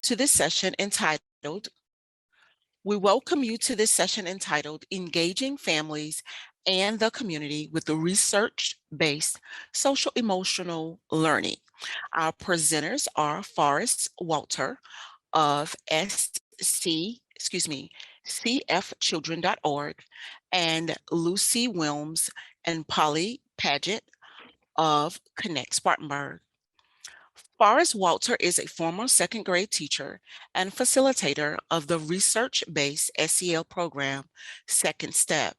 to this session entitled, we welcome you to this session entitled Engaging Families and the Community with the Research-Based Social-Emotional Learning. Our presenters are Forrest Walter of cfchildren.org and Lucy Wilms and Polly Paget of Connect Spartanburg. Forrest Walter is a former second grade teacher and facilitator of the research-based SEL program, Second Step.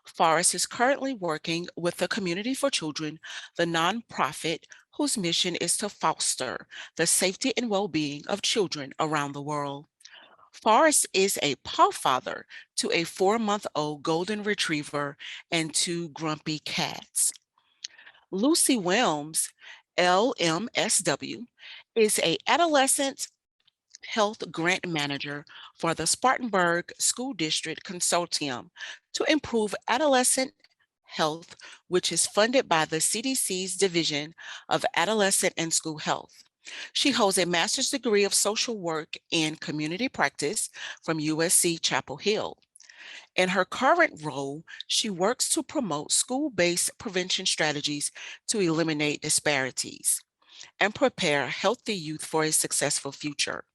Forrest is currently working with the Community for Children, the nonprofit whose mission is to foster the safety and well-being of children around the world. Forrest is a paw father to a 4-month-old golden retriever and 2 grumpy cats. Lucy Wilms, LMSW, is a adolescent health grant manager for the Spartanburg School District Consortium to improve adolescent health, which is funded by the CDC's Division of Adolescent and School Health. She holds a master's degree of social work and community practice from USC Chapel Hill. In her current role, she works to promote school-based prevention strategies to eliminate disparities and prepare healthy youth for a successful future.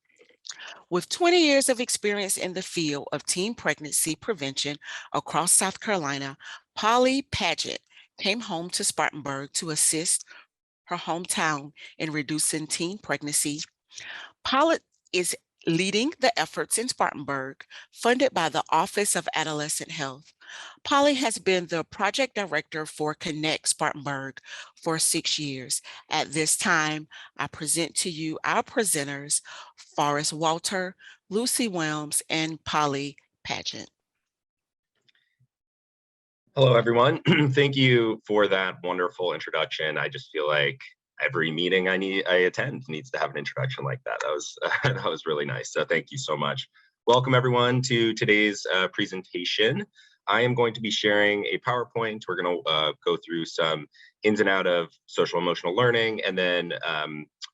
With 20 years of experience in the field of teen pregnancy prevention across South Carolina, Polly Paget came home to Spartanburg to assist her hometown in reducing teen pregnancy. Polly is leading the efforts in Spartanburg, funded by the Office of Adolescent Health. Polly has been the project director for Connect Spartanburg for 6 years. At this time, I present to you our presenters, Forrest Walter, Lucy Wilms, and Polly Paget. Hello, everyone. Thank you for that wonderful introduction. I just feel like every meeting I attend needs to have an introduction like that. That was really nice. So thank you so much. Welcome everyone to today's presentation. I am going to be sharing a PowerPoint. We're going to go through some ins and outs of social emotional learning, and then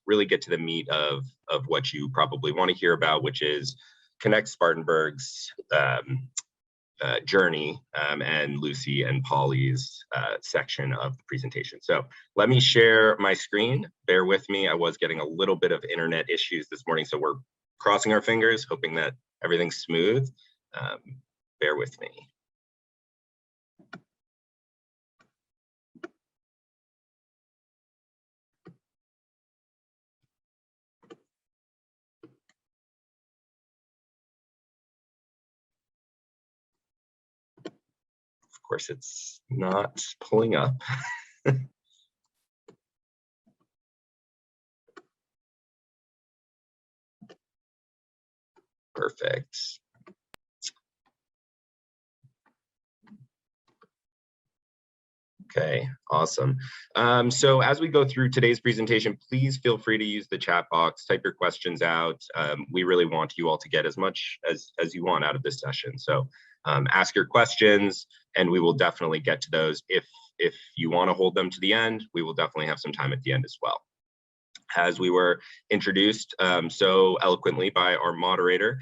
really get to the meat of what you probably want to hear about, which is Connect Spartanburg's journey and Lucy and Polly's section of the presentation. So let me share my screen. Bear with me. I was getting a little bit of internet issues this morning, so we're crossing our fingers, hoping that everything's smooth. Bear with me. Of course, it's not pulling up. Perfect. Okay, awesome. So as we go through today's presentation, please feel free to use the chat box, type your questions out. We really want you all to get as much as you want out of this session. So ask your questions, and we will definitely get to those. If you want to hold them to the end, we will definitely have some time at the end as well. As we were introduced so eloquently by our moderator,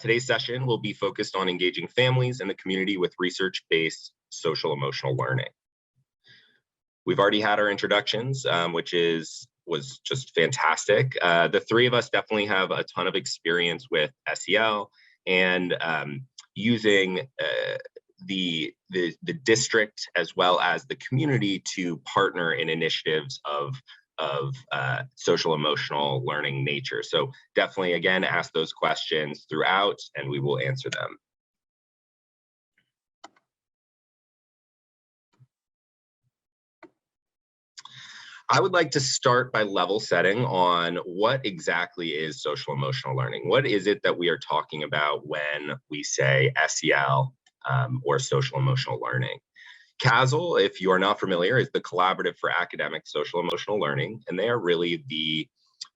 today's session will be focused on engaging families and the community with research-based social emotional learning. We've already had our introductions, which was just fantastic. The three of us definitely have a ton of experience with SEL and using the district as well as the community to partner in initiatives of social emotional learning nature. So definitely, again, ask those questions throughout and we will answer them. I would like to start by level setting on what exactly is social emotional learning. What is it that we are talking about when we say SEL or social emotional learning? CASL, if you are not familiar, is the Collaborative for Academic Social Emotional Learning, and they are really the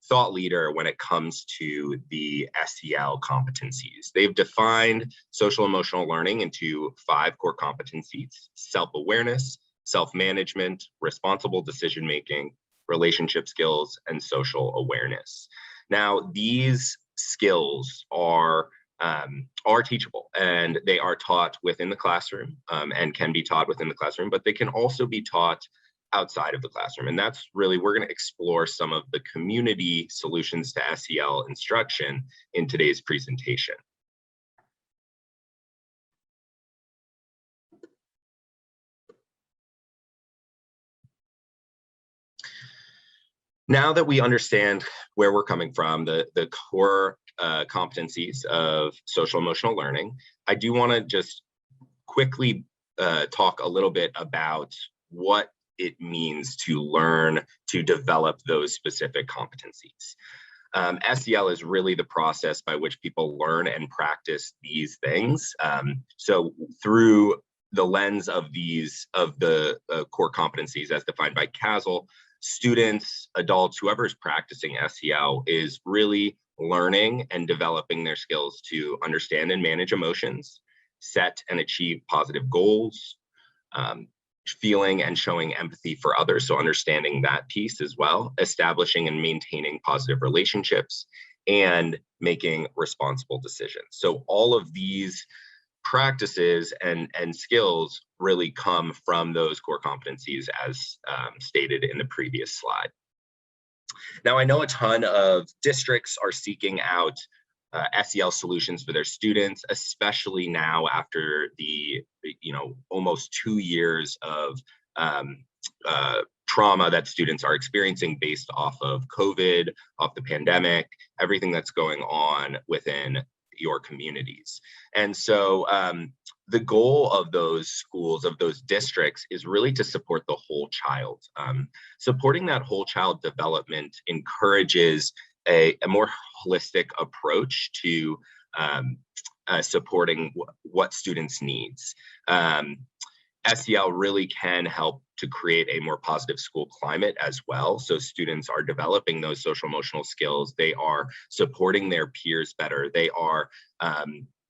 thought leader when it comes to the SEL competencies. They've defined social emotional learning into 5 core competencies: self-awareness, self-management, responsible decision-making, relationship skills, and social awareness. Now, these skills are teachable, and they are taught within the classroom, and can be taught within the classroom, but they can also be taught outside of the classroom. And that's really, we're going to explore some of the community solutions to SEL instruction in today's presentation. Now that we understand where we're coming from, the core competencies of social emotional learning, I do want to just quickly talk a little bit about what it means to learn to develop those specific competencies. SEL is really the process by which people learn and practice these things. So through the lens of the core competencies as defined by CASEL, students, adults, whoever is practicing SEL is really learning and developing their skills to understand and manage emotions, set and achieve positive goals, feeling and showing empathy for others, so understanding that piece as well, establishing and maintaining positive relationships, and making responsible decisions. So all of these practices and skills really come from those core competencies as stated in the previous slide. Now, I know a ton of districts are seeking out SEL solutions for their students, especially now after the almost 2 years of trauma that students are experiencing based off of COVID, off the pandemic, everything that's going on within your communities. And so the goal of those schools, of those districts, is really to support the whole child. Supporting that whole child development encourages a more holistic approach to supporting what students' needs. SEL really can help to create a more positive school climate as well. So students are developing those social emotional skills. They are supporting their peers better. They are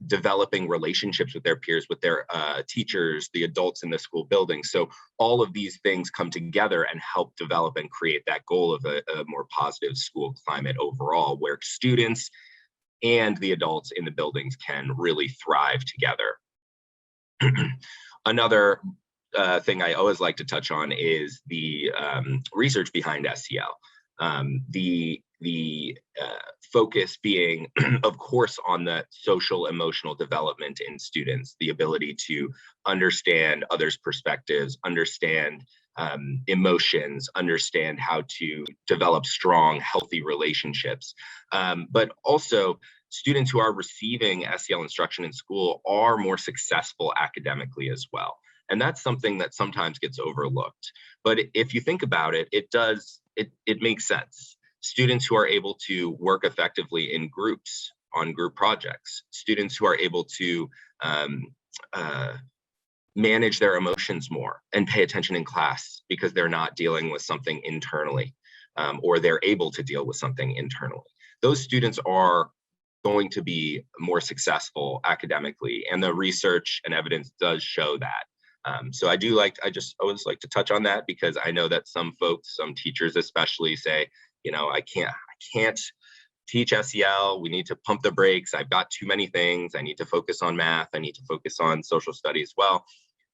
developing relationships with their peers, with their teachers, the adults in the school building. So all of these things come together and help develop and create that goal of a more positive school climate overall, where students and the adults in the buildings can really thrive together. Another thing I always like to touch on is the research behind SEL. The focus being, of course, on the social emotional development in students, the ability to understand others' perspectives, understand emotions, understand how to develop strong, healthy relationships. But also, students who are receiving SEL instruction in school are more successful academically as well. And that's something that sometimes gets overlooked. But if you think about it, it makes sense. Students who are able to work effectively in groups on group projects, students who are able to manage their emotions more and pay attention in class because they're not dealing with something internally, or they're able to deal with something internally. Those students are going to be more successful academically, and the research and evidence does show that. So I always like to touch on that, because I know that some folks, some teachers especially, say, I can't teach SEL. We need to pump the brakes. I've got too many things. I need to focus on math. I need to focus on social studies. Well,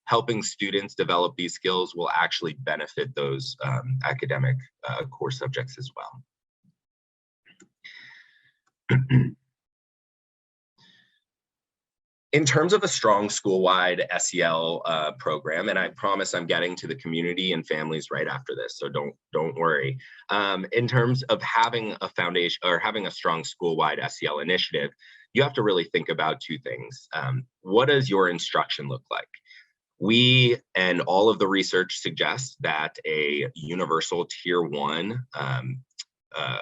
helping students develop these skills will actually benefit those academic core subjects as well. In terms of a strong school-wide SEL program, and I promise I'm getting to the community and families right after this, so don't worry. In terms of having a foundation or having a strong school-wide SEL initiative, you have to really think about two things. What does your instruction look like? We and all of the research suggests that a universal tier 1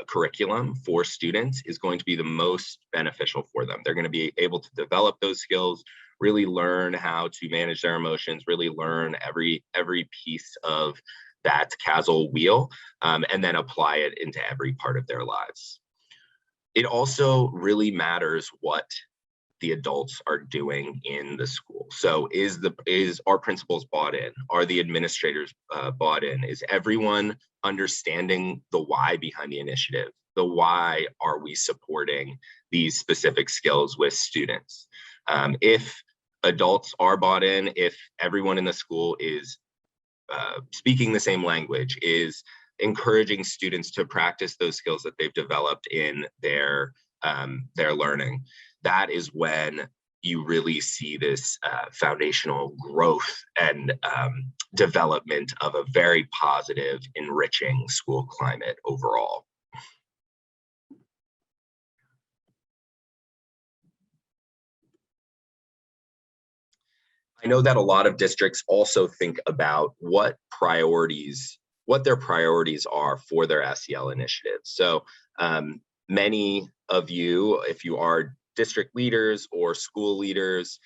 curriculum for students is going to be the most beneficial for them. They're going to be able to develop those skills, really learn how to manage their emotions, really learn every piece of that CASEL wheel, and then apply it into every part of their lives. It also really matters what the adults are doing in the school. So is our principals bought in? Are the administrators bought in? Is everyone understanding the why behind the initiative? the why are we supporting these specific skills with students. If adults are bought in, if everyone in the school is speaking the same language, is encouraging students to practice those skills that they've developed in their learning, that is when you really see this foundational growth and development of a very positive, enriching school climate overall. I know that a lot of districts also think about what their priorities are for their SEL initiatives. So many of you, if you are district leaders or school leaders,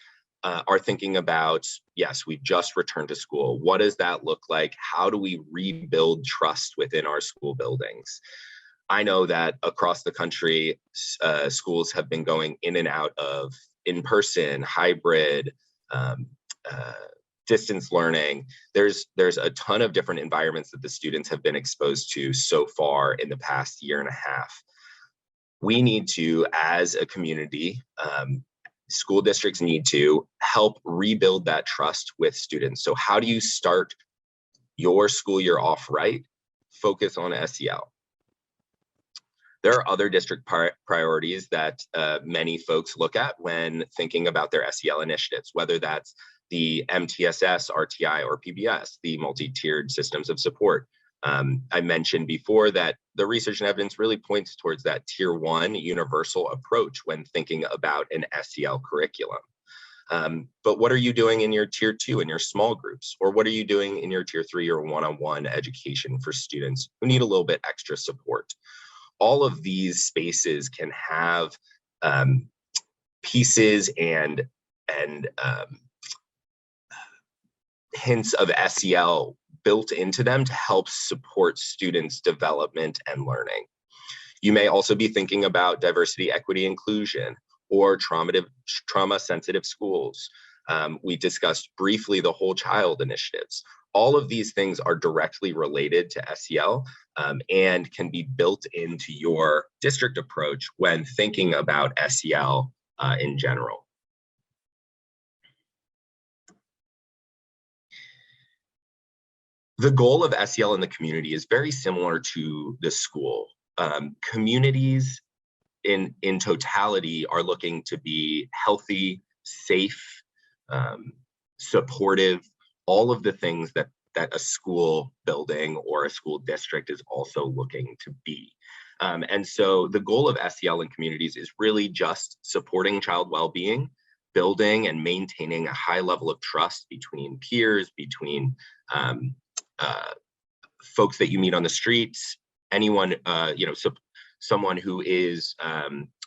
are thinking about, yes, we've just returned to school. What does that look like? How do we rebuild trust within our school buildings? I know that across the country, schools have been going in and out of in-person, hybrid, distance learning. There's a ton of different environments that the students have been exposed to so far in the past year and a half. We need to, as a community, school districts need to help rebuild that trust with students. So how do you start your school year off right? Focus on SEL. There are other district priorities that many folks look at when thinking about their SEL initiatives, whether that's the MTSS, RTI, or PBS, the multi-tiered systems of support. I mentioned before that the research and evidence really points towards that tier 1 universal approach when thinking about an SEL curriculum. But what are you doing in your tier 2 in your small groups? Or what are you doing in your tier 3 or one-on-one education for students who need a little bit extra support? All of these spaces can have pieces and hints of SEL built into them to help support students' development and learning. You may also be thinking about diversity, equity, inclusion, or trauma-sensitive schools. We discussed briefly the whole child initiatives. All of these things are directly related to SEL and can be built into your district approach when thinking about SEL in general. The goal of SEL in the community is very similar to the school. Communities in totality are looking to be healthy, safe, supportive, all of the things that a school building or a school district is also looking to be. And so the goal of SEL in communities is really just supporting child well-being, building and maintaining a high level of trust between peers, between folks that you meet on the streets, anyone, someone who is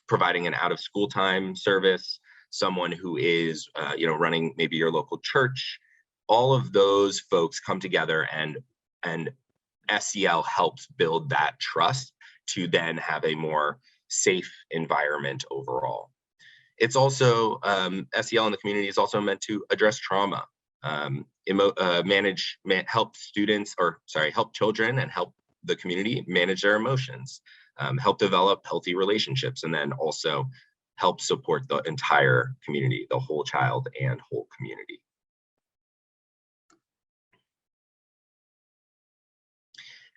providing an out-of-school time service, someone who is, running maybe your local church. All of those folks come together, and SEL helps build that trust to then have a more safe environment overall. It's also, SEL in the community is also meant to address trauma, help children and help the community manage their emotions, help develop healthy relationships, and then also help support the entire community, the whole child and whole community.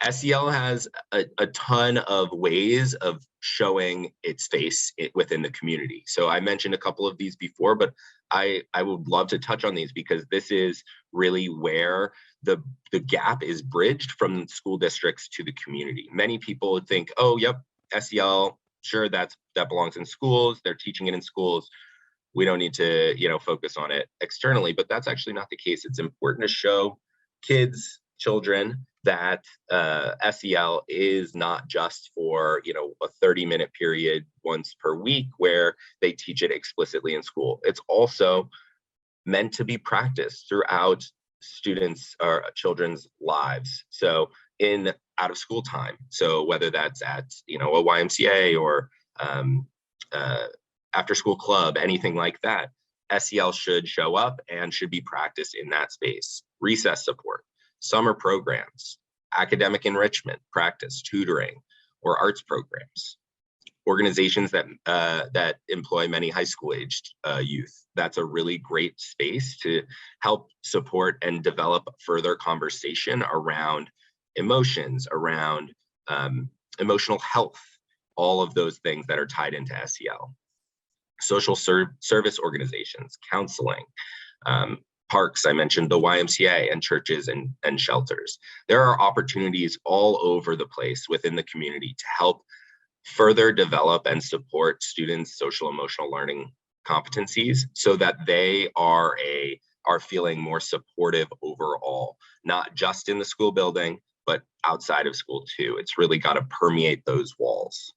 SEL has a ton of ways of showing its face within the community. So I mentioned a couple of these before, but I would love to touch on these because this is really where the gap is bridged from school districts to the community. Many people would think, oh, yep, SEL, sure, that belongs in schools. They're teaching it in schools. We don't need to, focus on it externally, but that's actually not the case. It's important to show kids, children, that SEL is not just for a 30-minute period once per week where they teach it explicitly in school. It's also meant to be practiced throughout students or children's lives. So in out of school time. So whether that's at a YMCA or after school club, anything like that, SEL should show up and should be practiced in that space. Recess support, summer programs, academic enrichment, practice, tutoring, or arts programs. Organizations that employ many high school aged youth. That's a really great space to help support and develop further conversation around emotions, around emotional health, all of those things that are tied into SEL. Social service organizations, counseling, parks, I mentioned the YMCA, and churches and shelters. There are opportunities all over the place within the community to help further develop and support students' social emotional learning competencies so that they are feeling more supportive overall, not just in the school building, but outside of school too. It's really got to permeate those walls.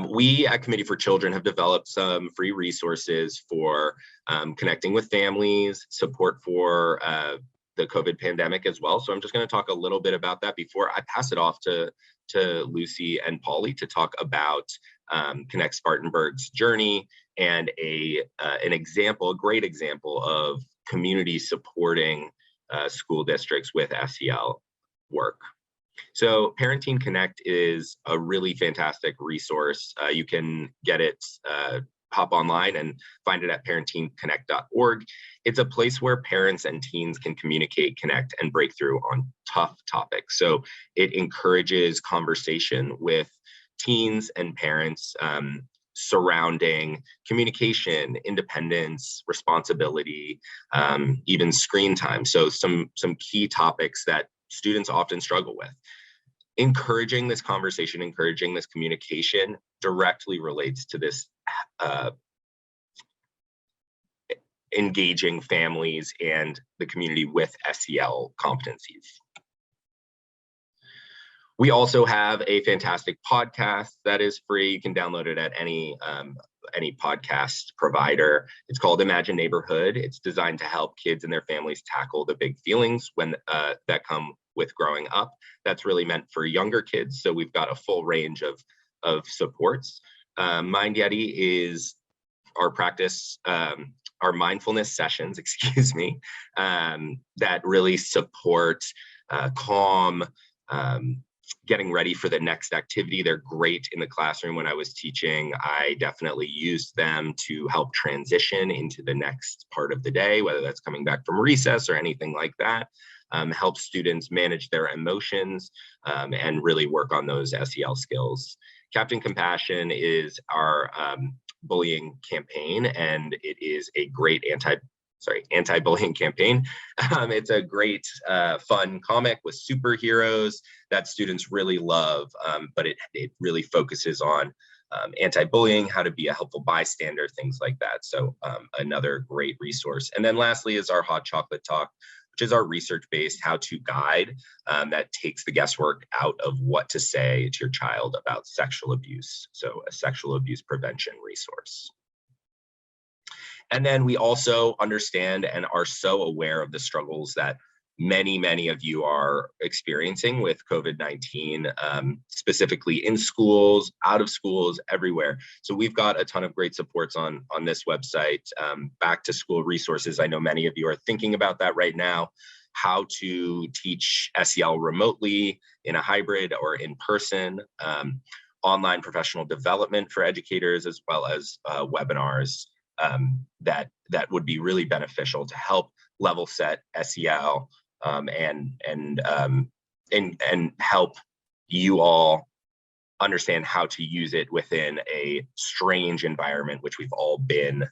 We at Committee for Children have developed some free resources for connecting with families, support for the COVID pandemic as well. So I'm just going to talk a little bit about that before I pass it off to Lucy and Polly to talk about Connect Spartanburg's journey and a great example of community supporting school districts with SEL work. So Parenting Connect is a really fantastic resource. You can get it, hop online and find it at parentingconnect.org. It's a place where parents and teens can communicate, connect, and break through on tough topics. So it encourages conversation with teens and parents surrounding communication, independence, responsibility, even screen time. So some key topics that students often struggle with. Encouraging this conversation, encouraging this communication directly relates to this engaging families and the community with SEL competencies. We also have a fantastic podcast that is free. You can download it at any podcast provider. It's called Imagine Neighborhood. It's designed to help kids and their families tackle the big feelings that come with growing up. That's really meant for younger kids. So we've got a full range of supports. Mind Yeti is our practice, our mindfulness sessions, excuse me, that really support calm, getting ready for the next activity. They're great in the classroom. When I was teaching, I definitely used them to help transition into the next part of the day, whether that's coming back from recess or anything like that. Help students manage their emotions and really work on those SEL skills. Captain Compassion is our bullying campaign, and it is a great anti-bullying campaign. It's a great fun comic with superheroes that students really love, but it really focuses on anti-bullying, how to be a helpful bystander, things like that. So another great resource. And then lastly is our Hot Chocolate Talk, which is our research-based how-to guide that takes the guesswork out of what to say to your child about sexual abuse. So a sexual abuse prevention resource. And then we also understand and are so aware of the struggles that many of you are experiencing with COVID-19, specifically in schools, out of schools, everywhere. So we've got a ton of great supports on this website, back to school resources. I know many of you are thinking about that right now, how to teach SEL remotely in a hybrid or in person, online professional development for educators, as well as webinars that would be really beneficial to help level set SEL and help you all understand how to use it within a strange environment, which we've all been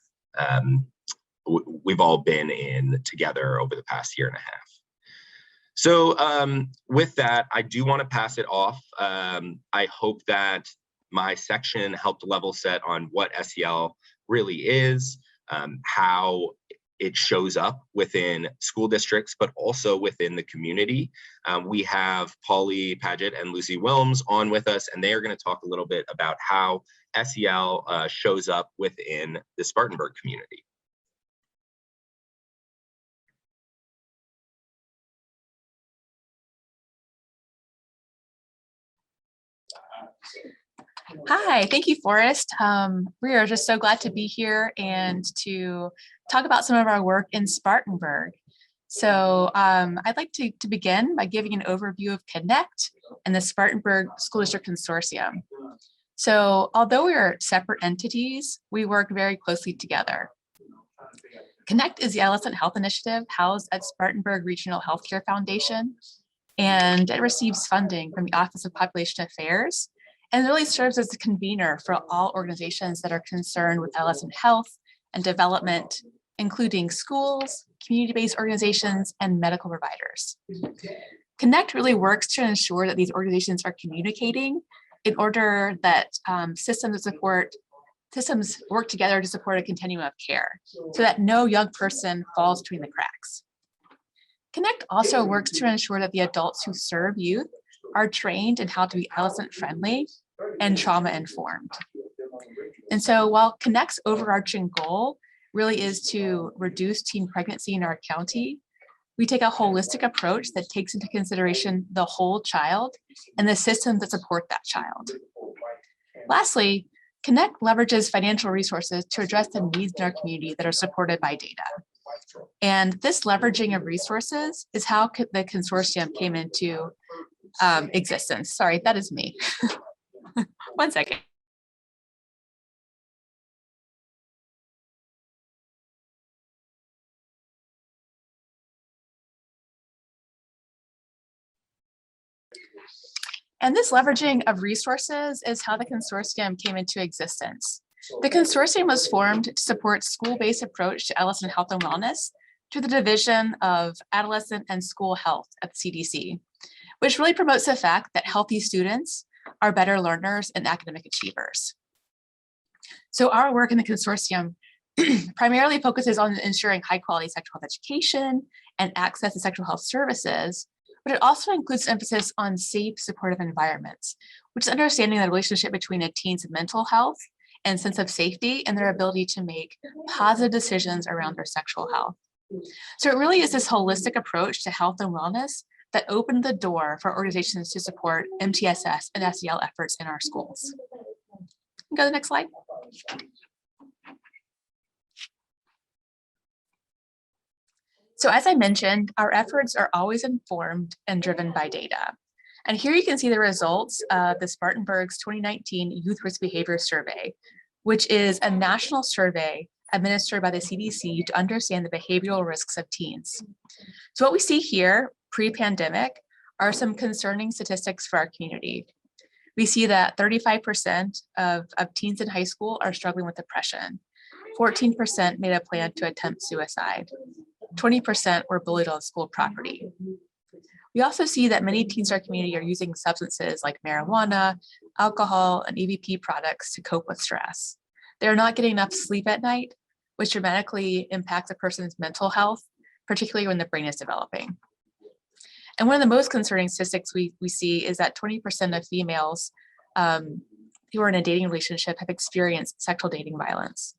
in together over the past year and a half. So with that, I do want to pass it off. I hope that my section helped level set on what SEL really is, how it shows up within school districts, but also within the community. We have Polly Paget and Lucy Wilms on with us, and they are going to talk a little bit about how SEL shows up within the Spartanburg community. Hi, thank you, Forrest. We are just so glad to be here and to talk about some of our work in Spartanburg. So I'd like to begin by giving an overview of Connect and the Spartanburg School District Consortium. So although we are separate entities, we work very closely together. Connect is the adolescent health initiative housed at Spartanburg Regional Healthcare Foundation, and it receives funding from the Office of Population Affairs and really serves as the convener for all organizations that are concerned with adolescent health and development, including schools, community-based organizations, and medical providers. Connect really works to ensure that these organizations are communicating in order that systems work together to support a continuum of care so that no young person falls between the cracks. Connect also works to ensure that the adults who serve youth are trained in how to be adolescent friendly and trauma informed. And so while Connect's overarching goal really is to reduce teen pregnancy in our county, we take a holistic approach that takes into consideration the whole child and the systems that support that child. Lastly, Connect leverages financial resources to address the needs in our community that are supported by data. And this leveraging of resources is how the consortium came into existence. Sorry, that is me. 1 second. And this leveraging of resources is how the consortium came into existence. The consortium was formed to support school-based approach to adolescent health and wellness through the Division of Adolescent and School Health at the CDC, which really promotes the fact that healthy students are better learners and academic achievers. So our work in the consortium primarily focuses on ensuring high quality sexual health education and access to sexual health services, but it also includes emphasis on safe, supportive environments, which is understanding the relationship between a teen's mental health and sense of safety and their ability to make positive decisions around their sexual health. So it really is this holistic approach to health and wellness that opened the door for organizations to support MTSS and SEL efforts in our schools. Go to the next slide. So as I mentioned, our efforts are always informed and driven by data. And here you can see the results of the Spartanburg's 2019 Youth Risk Behavior Survey, which is a national survey administered by the CDC to understand the behavioral risks of teens. So what we see here pre-pandemic are some concerning statistics for our community. We see that 35% of teens in high school are struggling with depression. 14% made a plan to attempt suicide. 20% were bullied on school property. We also see that many teens in our community are using substances like marijuana, alcohol, and EVP products to cope with stress. They're not getting enough sleep at night, which dramatically impacts a person's mental health, particularly when the brain is developing. And one of the most concerning statistics we see is that 20% of females who are in a dating relationship have experienced sexual dating violence.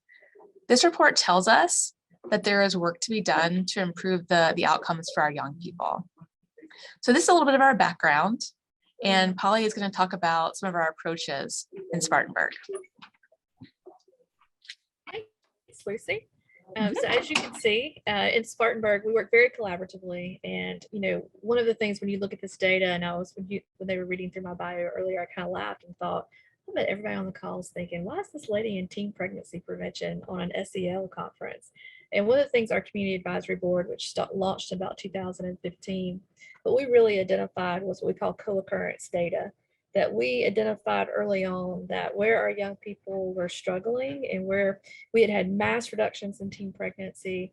This report tells us that there is work to be done to improve the outcomes for our young people. So this is a little bit of our background, and Polly is going to talk about some of our approaches in Spartanburg. Hi, it's Lucy. So as you can see, in Spartanburg, we work very collaboratively. And, you know, one of the things when you look at this data, and when they were reading through my bio earlier, I kind of laughed and thought, I bet everybody on the call is thinking, why is this lady in teen pregnancy prevention on an SEL conference? And one of the things our community advisory board, which launched about 2015, what we really identified was what we call co-occurrence data, that we identified early on that where our young people were struggling and where we had mass reductions in teen pregnancy,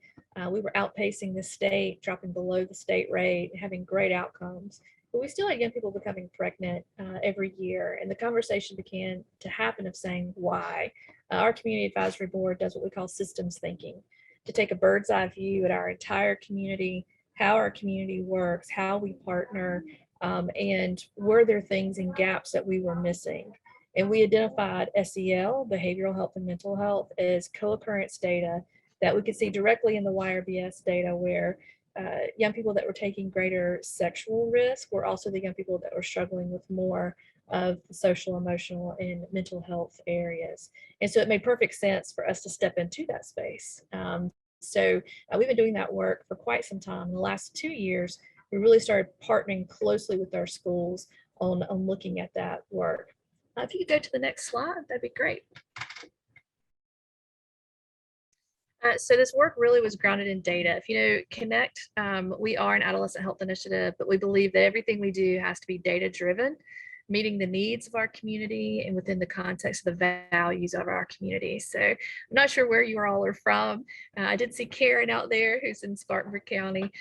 we were outpacing the state, dropping below the state rate, having great outcomes. But we still had young people becoming pregnant every year. And the conversation began to happen of saying why. Our community advisory board does what we call systems thinking, to take a bird's eye view at our entire community, how our community works, how we partner, and were there things and gaps that we were missing. And we identified SEL, behavioral health and mental health, as co-occurrence data that we could see directly in the YRBS data, where young people that were taking greater sexual risk were also the young people that were struggling with more of the social, emotional, and mental health areas. And so it made perfect sense for us to step into that space. So we've been doing that work for quite some time. In the last 2 years, we really started partnering closely with our schools on looking at that work. If you could go to the next slide, that'd be great. So this work really was grounded in data. If you know Connect, we are an adolescent health initiative, but we believe that everything we do has to be data driven, meeting the needs of our community and within the context of the values of our community. So I'm not sure where you all are from. I did see Karen out there who's in Spartanburg County.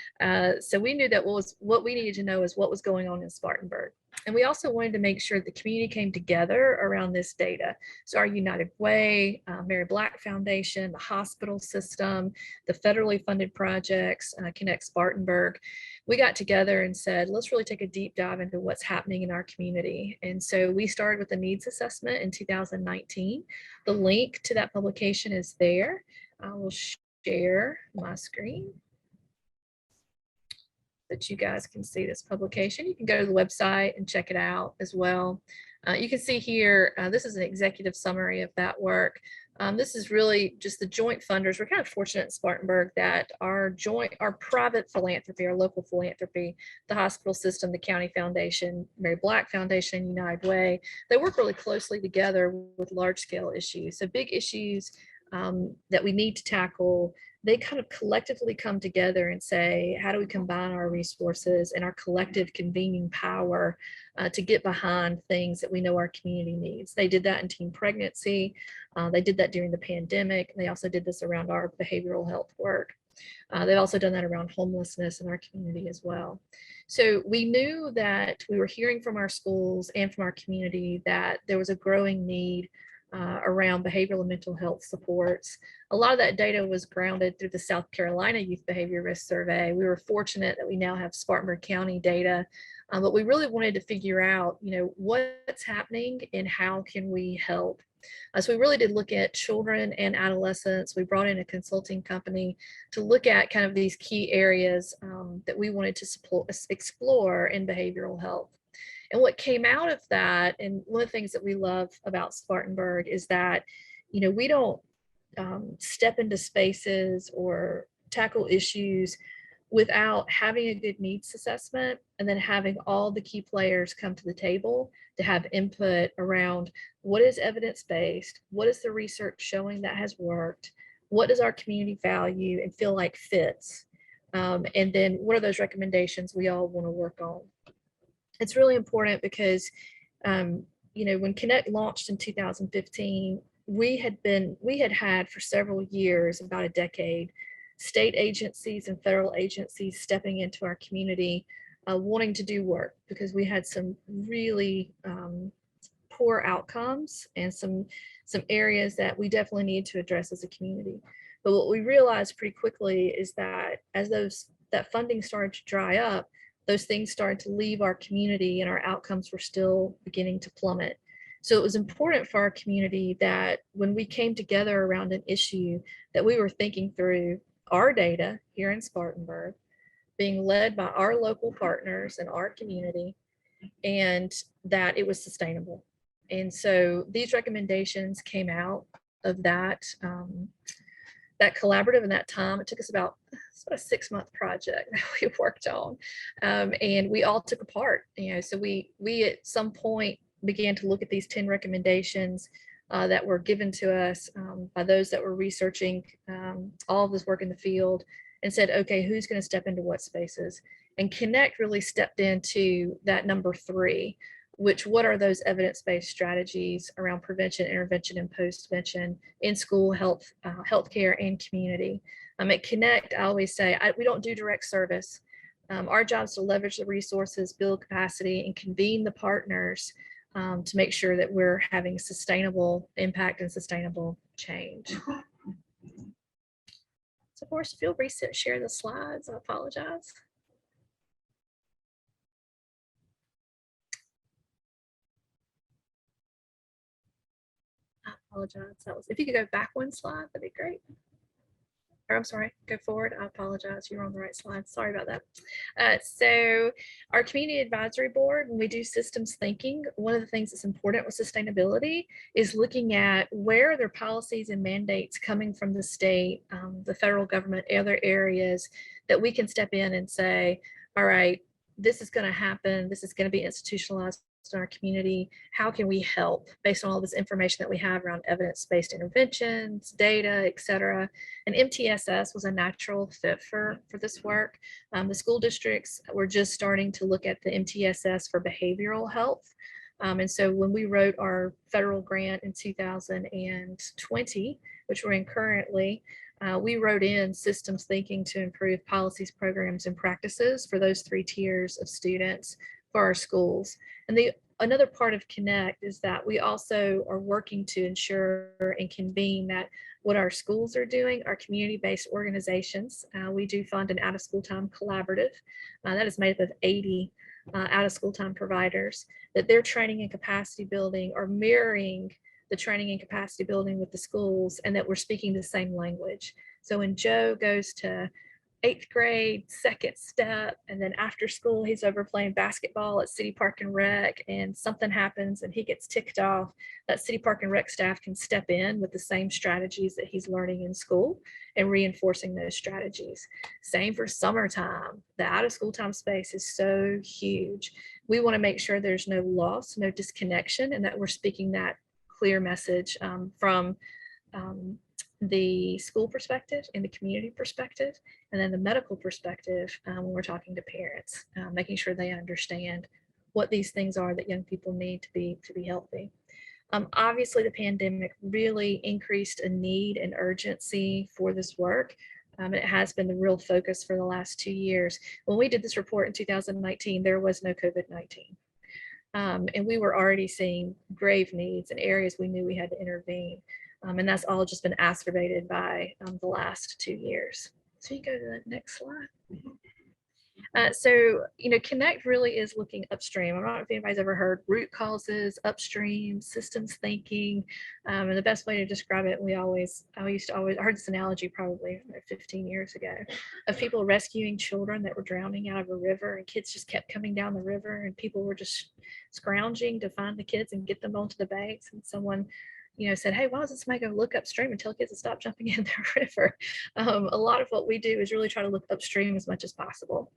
So we knew that what we needed to know is what was going on in Spartanburg. And we also wanted to make sure the community came together around this data. So our United Way, Mary Black Foundation, the hospital system, the federally funded projects, Connect Spartanburg, we got together and said, let's really take a deep dive into what's happening in our community. And so we started with a needs assessment in 2019. The link to that publication is there. I will share my screen that you guys can see this publication. You can go to the website and check it out as well. You can see here, this is an executive summary of that work. This is really just the joint funders. We're kind of fortunate in Spartanburg that our private philanthropy, our local philanthropy, the hospital system, the county foundation, Mary Black Foundation, United Way, they work really closely together with large scale issues. So big issues that we need to tackle, they kind of collectively come together and say, how do we combine our resources and our collective convening power to get behind things that we know our community needs? They did that in teen pregnancy. They did that during the pandemic. They also did this around our behavioral health work. They've also done that around homelessness in our community as well. So we knew that we were hearing from our schools and from our community that there was a growing need around behavioral and mental health supports. A lot of that data was grounded through the South Carolina Youth Behavior Risk Survey. We were fortunate that we now have Spartanburg County data, but we really wanted to figure out, what's happening and how can we help. So we really did look at children and adolescents. We brought in a consulting company to look at kind of these key areas that we wanted to explore in behavioral health. And what came out of that, and one of the things that we love about Spartanburg is that, we don't step into spaces or tackle issues without having a good needs assessment and then having all the key players come to the table to have input around what is evidence-based, what is the research showing that has worked, what does our community value and feel like fits, and then what are those recommendations we all want to work on. It's really important because, when Connect launched in 2015, we had for several years, about a decade, state agencies and federal agencies stepping into our community, wanting to do work because we had some really poor outcomes and some areas that we definitely need to address as a community. But what we realized pretty quickly is that as that funding started to dry up, those things started to leave our community and our outcomes were still beginning to plummet. So it was important for our community that when we came together around an issue that we were thinking through our data here in Spartanburg, being led by our local partners and our community, and that it was sustainable. And so these recommendations came out of that that collaborative and that time. It took us about a 6-month project that we worked on, and we all took a part. So we at some point began to look at these 10 recommendations that were given to us by those that were researching all of this work in the field, and said, okay, who's going to step into what spaces? And Connect really stepped into that number 3, which what are those evidence-based strategies around prevention, intervention, and postvention in school, health, healthcare, and community. At Connect, I always say, we don't do direct service. Our job is to leverage the resources, build capacity, and convene the partners to make sure that we're having sustainable impact and sustainable change. So Forrest, if you'll share the slides, I apologize. I apologize. If you could go back one slide, that'd be great. or I'm sorry, go forward. I apologize. You're on the right slide. Sorry about that. So our community advisory board, when we do systems thinking, one of the things that's important with sustainability is looking at where are their policies and mandates coming from the state, the federal government, other areas that we can step in and say, all right, this is going to happen. This is going to be institutionalized in our community. How can we help based on all this information that we have around evidence-based interventions, data, et cetera. And MTSS was a natural fit for this work. The school districts were just starting to look at the MTSS for behavioral health. And so when we wrote our federal grant in 2020, which we're in currently, we wrote in systems thinking to improve policies, programs, and practices for those 3 tiers of students for our schools. And another part of Connect is that we also are working to ensure and convene that what our schools are doing, our community-based organizations, we do fund an out-of-school time collaborative that is made up of 80 out-of-school time providers, that their training and capacity building are mirroring the training and capacity building with the schools, and that we're speaking the same language. So when Joe goes to 8th grade, second step, and then after school, he's over playing basketball at City Park and Rec, and something happens and he gets ticked off, that City Park and Rec staff can step in with the same strategies that he's learning in school and reinforcing those strategies. Same for summertime. The out of school time space is so huge. We want to make sure there's no loss, no disconnection, and that we're speaking that clear message from the school perspective and the community perspective, and then the medical perspective when we're talking to parents, making sure they understand what these things are that young people need to be healthy. Obviously, the pandemic really increased a need and urgency for this work. It has been the real focus for the last 2 years. When we did this report in 2019, there was no COVID-19. And we were already seeing grave needs in areas we knew we had to intervene. And that's all just been exacerbated by the last 2 years. So you go to the next slide. So, Connect really is looking upstream. I don't know if anybody's ever heard root causes, upstream, systems thinking. And the best way to describe it, I heard this analogy probably 15 years ago of people rescuing children that were drowning out of a river, and kids just kept coming down the river, and people were just scrounging to find the kids and get them onto the banks. And someone said, hey, why doesn't somebody go look upstream and tell kids to stop jumping in the river? A lot of what we do is really try to look upstream as much as possible.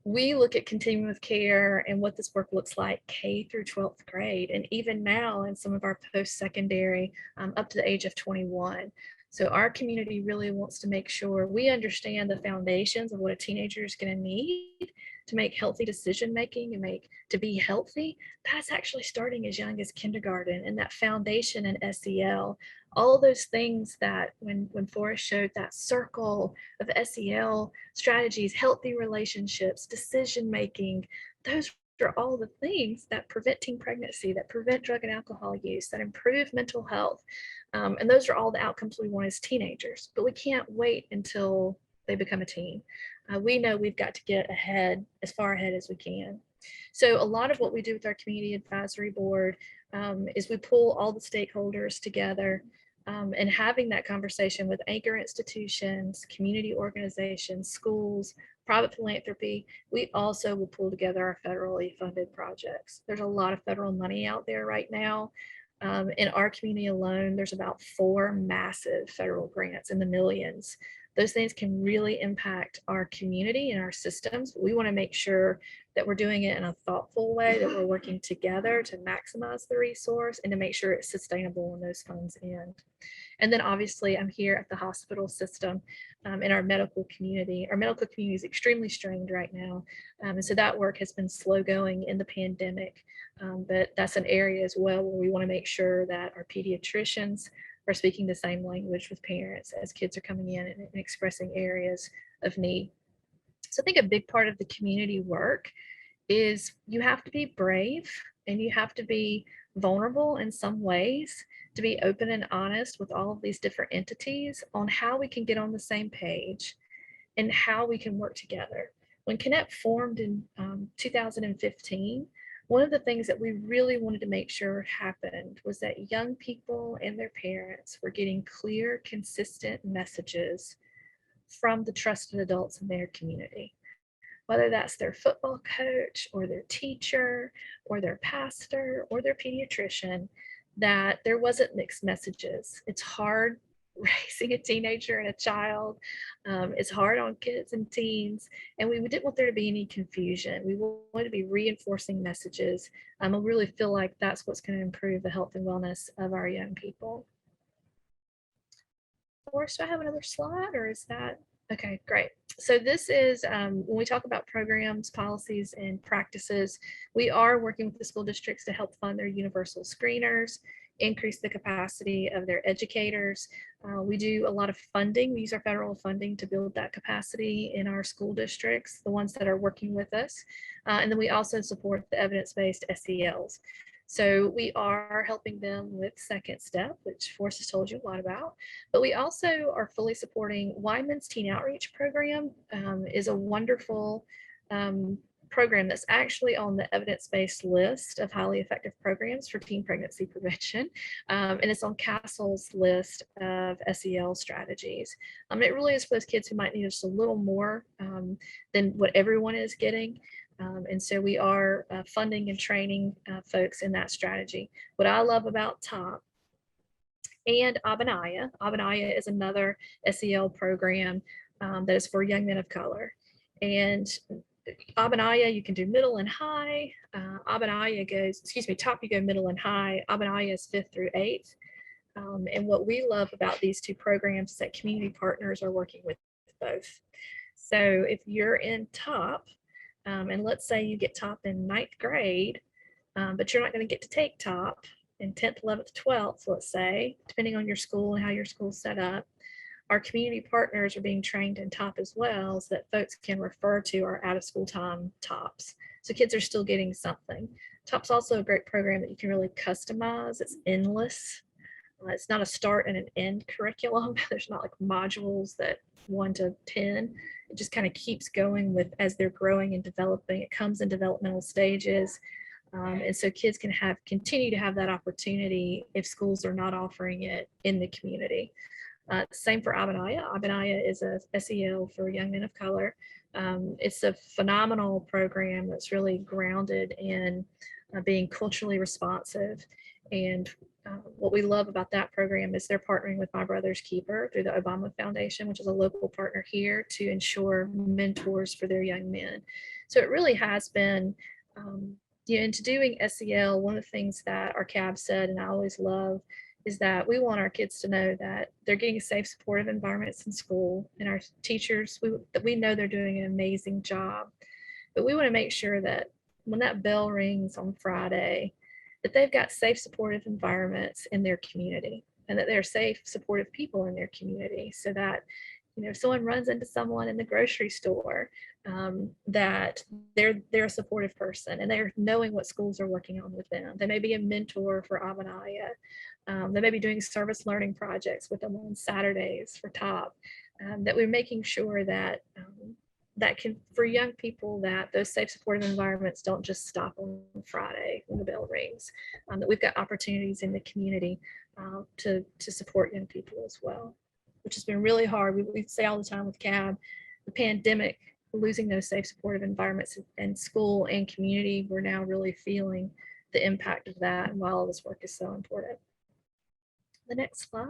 We look at continuum of care and what this work looks like K through 12th grade, and even now in some of our post-secondary up to the age of 21. So our community really wants to make sure we understand the foundations of what a teenager is going to need to make healthy decision making and to be healthy. That's actually starting as young as kindergarten, and that foundation in SEL, all those things that when Forrest showed that circle of SEL strategies, healthy relationships, decision making, those are all the things that prevent teen pregnancy, that prevent drug and alcohol use, that improve mental health. And those are all the outcomes we want as teenagers, but we can't wait until they become a teen. We know we've got to get ahead, as far ahead as we can. So a lot of what we do with our community advisory board is we pull all the stakeholders together and having that conversation with anchor institutions, community organizations, schools, private philanthropy. We also will pull together our federally funded projects. There's a lot of federal money out there right now. In our community alone, there's about 4 massive federal grants in the millions. Those things can really impact our community and our systems. But we want to make sure that we're doing it in a thoughtful way, that we're working together to maximize the resource and to make sure it's sustainable when those funds end. And then obviously I'm here at the hospital system in our medical community. Our medical community is extremely strained right now. And so that work has been slow going in the pandemic. But that's an area as well where we want to make sure that our pediatricians are speaking the same language with parents as kids are coming in and expressing areas of need. So I think a big part of the community work is you have to be brave and you have to be vulnerable in some ways to be open and honest with all of these different entities on how we can get on the same page and how we can work together. When Connect formed in 2015, one of the things that we really wanted to make sure happened was that young people and their parents were getting clear, consistent messages from the trusted adults in their community, whether that's their football coach or their teacher or their pastor or their pediatrician, that there wasn't mixed messages. It's hard raising a teenager and a child. It's hard on kids and teens, and we didn't want there to be any confusion. We wanted to be reinforcing messages. I really feel like that's what's going to improve the health and wellness of our young people. Forrest, do I have another slide, or is that okay? Great. So this is when we talk about programs, policies, and practices, we are working with the school districts to help fund their universal screeners, increase the capacity of their educators. We do a lot of funding. We use our federal funding to build that capacity in our school districts, the ones that are working with us. And then we also support the evidence-based SELs. So we are helping them with Second Step, which Forrest has told you a lot about. But we also are fully supporting Wyman's Teen Outreach Program. Is a wonderful program that's actually on the evidence-based list of highly effective programs for teen pregnancy prevention. And it's on CASEL's list of SEL strategies. It really is for those kids who might need just a little more than what everyone is getting. And so we are funding and training folks in that strategy. What I love about TOP and Abinaya is another SEL program that is for young men of color. And Abinaya, you can do middle and high. Abinaya goes, TOP, you go middle and high. Abinaya is 5th through 8th. And what we love about these two programs is that community partners are working with both. So if you're in TOP, and let's say you get TOP in 9th grade, but you're not going to get to take TOP in 10th, 11th, 12th, let's say, depending on your school and how your school's set up. Our community partners are being trained in TOP as well, so that folks can refer to our out of school time TOPs. So kids are still getting something. TOP's also a great program that you can really customize. It's endless. It's not a start and an end curriculum. There's not like modules that 1 to 10. It just kind of keeps going with as they're growing and developing. It comes in developmental stages. And so kids can continue to have that opportunity if schools are not offering it in the community. Same for Abinaya. Abinaya is a SEL for young men of color. It's a phenomenal program that's really grounded in being culturally responsive. And what we love about that program is they're partnering with My Brother's Keeper through the Obama Foundation, which is a local partner here, to ensure mentors for their young men. So it really has been, into doing SEL, one of the things that our CAB said, and I always love, is that we want our kids to know that they're getting safe, supportive environments in school, and our teachers, we know they're doing an amazing job. But we want to make sure that when that bell rings on Friday, that they've got safe, supportive environments in their community, and that they're safe, supportive people in their community, so that if someone runs into someone in the grocery store, that they're a supportive person, and they're knowing what schools are working on with them. They may be a mentor for Abinaya. They may be doing service learning projects with them on Saturdays for TOP. That we're making sure that that can, for young people, that those safe, supportive environments don't just stop on Friday when the bell rings. That we've got opportunities in the community to support young people as well, which has been really hard. We say all the time with CAB, the pandemic, losing those safe, supportive environments in school and community, we're now really feeling the impact of that, and why all this work is so important. The next slide. All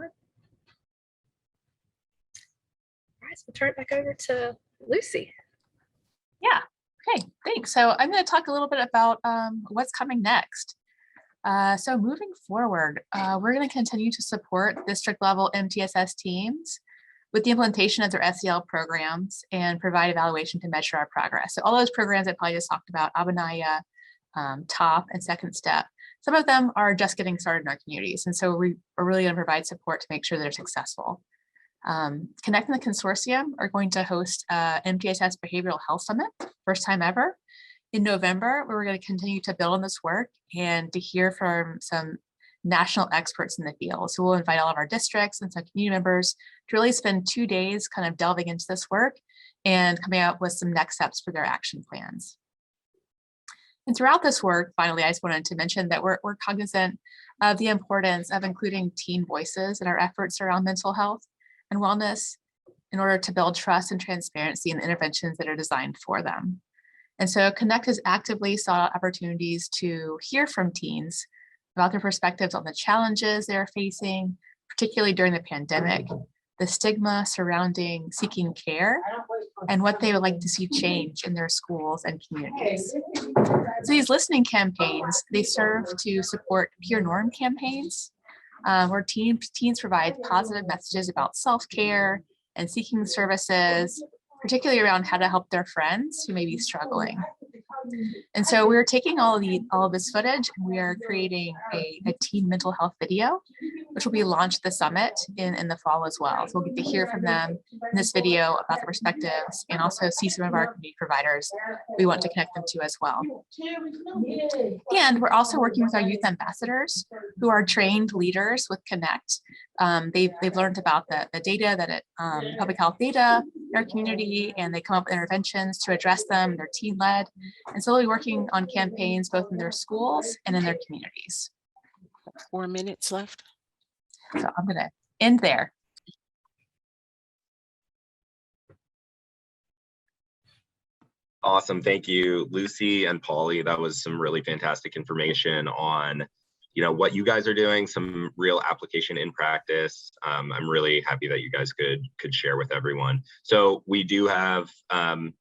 right, so we'll turn it back over to Lucy. Yeah, okay, thanks. So I'm going to talk a little bit about what's coming next. So moving forward, we're going to continue to support district level MTSS teams with the implementation of their SEL programs and provide evaluation to measure our progress. So all those programs I probably just talked about, Abinaya, TOP, and Second Step, some of them are just getting started in our communities. And so we are really going to provide support to make sure they're successful. Connect and the Consortium are going to host MTSS Behavioral Health Summit, first time ever, in November, where we're going to continue to build on this work and to hear from some national experts in the field. So we'll invite all of our districts and some community members to really spend 2 days kind of delving into this work and coming out with some next steps for their action plans. And throughout this work, finally, I just wanted to mention that we're cognizant of the importance of including teen voices in our efforts around mental health and wellness in order to build trust and transparency in the interventions that are designed for them. And so Connect has actively sought out opportunities to hear from teens about their perspectives on the challenges they're facing, particularly during the pandemic, the stigma surrounding seeking care, and what they would like to see change in their schools and communities. So these listening campaigns, they serve to support peer norm campaigns, where teens provide positive messages about self-care and seeking services, particularly around how to help their friends who may be struggling. And so we're taking all of this footage and we are creating a teen mental health video, which will be launched at the summit in the fall as well. So we'll get to hear from them in this video about their perspectives and also see some of our community providers we want to connect them to as well. And we're also working with our youth ambassadors who are trained leaders with Connect. They've learned about the data that public health data in our community, and they come up with interventions to address them. They're teen-led and slowly working on campaigns both in their schools and in their communities. 4 minutes left. So I'm going to end there. Awesome. Thank you, Lucy and Polly. That was some really fantastic information on, what you guys are doing, some real application in practice. I'm really happy that you guys could share with everyone. So we do have 5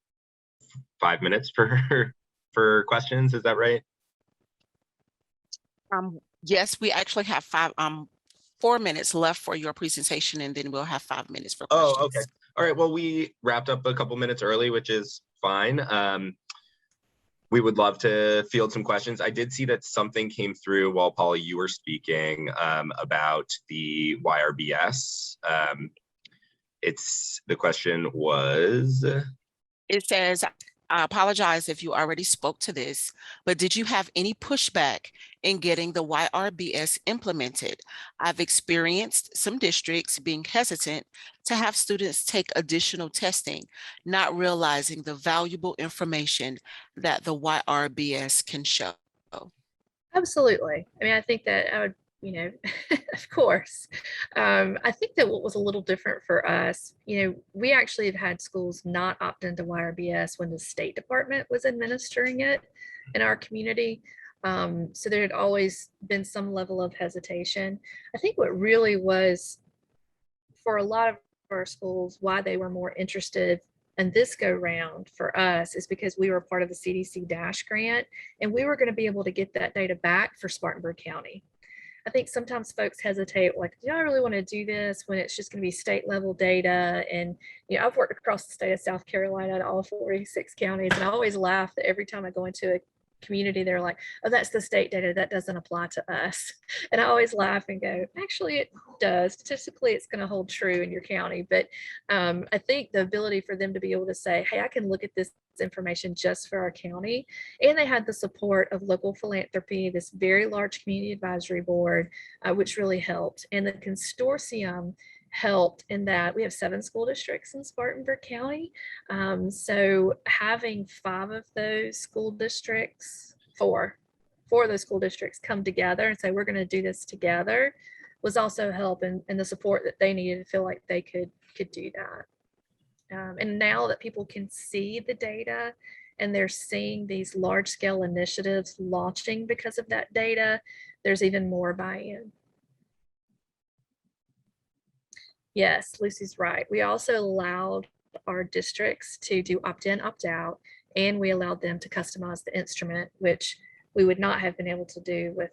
minutes for questions. Is that right? Yes, we actually have 4 minutes left for your presentation, and then we'll have 5 minutes for questions. Oh, okay. All right. Well, we wrapped up a couple minutes early, which is fine. We would love to field some questions. I did see that something came through while Polly, you were speaking about the YRBS. The question was. It says, I apologize if you already spoke to this, but did you have any pushback in getting the YRBS implemented? I've experienced some districts being hesitant to have students take additional testing, not realizing the valuable information that the YRBS can show. Absolutely. I mean, I think that I would, of course. I think that what was a little different for us, we actually have had schools not opt into YRBS when the State Department was administering it in our community. So there had always been some level of hesitation. I think what really was for a lot of our schools, why they were more interested in this go round for us is because we were part of the CDC DASH grant, and we were going to be able to get that data back for Spartanburg County. I think sometimes folks hesitate, like, do I really want to do this when it's just going to be state level data? And, I've worked across the state of South Carolina to all 46 counties, and I always laugh that every time I go into a community, they're like, oh, that's the state data, that doesn't apply to us. And I always laugh and go, actually it does. Statistically, it's going to hold true in your county. But I think the ability for them to be able to say, hey, I can look at this information just for our county. And they had the support of local philanthropy, this very large community advisory board, which really helped. And the consortium helped in that we have 7 school districts in Spartanburg County. So having 5 of those school districts, 4 of those school districts come together and say, we're going to do this together, was also help in the support that they needed to feel like they could do that. And now that people can see the data and they're seeing these large scale initiatives launching because of that data, there's even more buy-in. Yes, Lucy's right. We also allowed our districts to do opt-in, opt-out, and we allowed them to customize the instrument, which we would not have been able to do with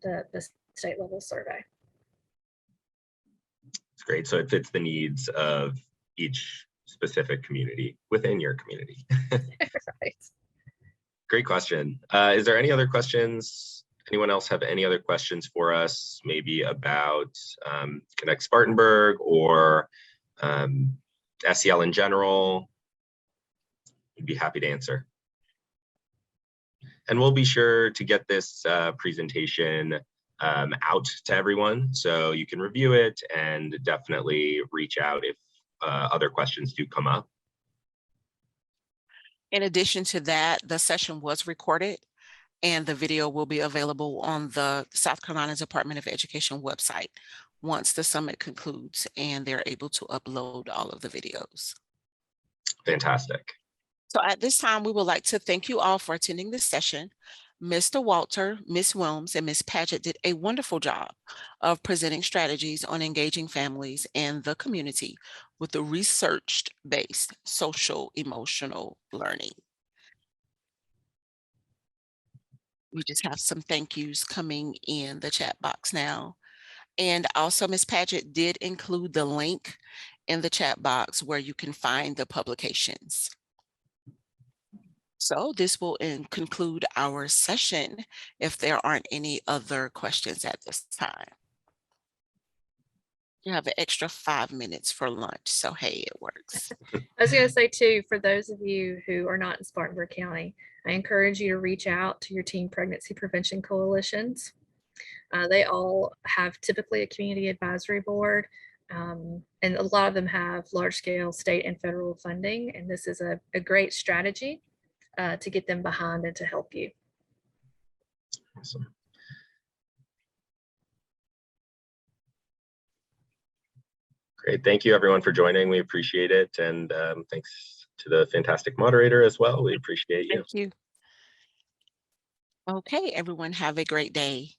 the state level survey. It's great. So it fits the needs of each specific community within your community. Right. Great question. Is there any other questions? Anyone else have any other questions for us, maybe about Connect Spartanburg or SEL in general? We'd be happy to answer. And we'll be sure to get this presentation out to everyone so you can review it and definitely reach out if other questions do come up. In addition to that, the session was recorded. and the video will be available on the South Carolina Department of Education website once the summit concludes and they're able to upload all of the videos. Fantastic. So at this time, we would like to thank you all for attending this session. Mr. Walter, Ms. Wilms, and Ms. Paget did a wonderful job of presenting strategies on engaging families and the community with the research-based social emotional learning. We just have some thank yous coming in the chat box now. And also Ms. Paget did include the link in the chat box where you can find the publications. So this will conclude our session if there aren't any other questions at this time. You have an extra 5 minutes for lunch, so hey, it works. I was going to say too, for those of you who are not in Spartanburg County, I encourage you to reach out to your teen pregnancy prevention coalitions. They all have typically a community advisory board, and a lot of them have large scale state and federal funding. And this is a great strategy to get them behind and to help you. Awesome. Great. Thank you everyone for joining. We appreciate it. And thanks to the fantastic moderator as well. We appreciate you. Thank you. Okay, everyone, have a great day.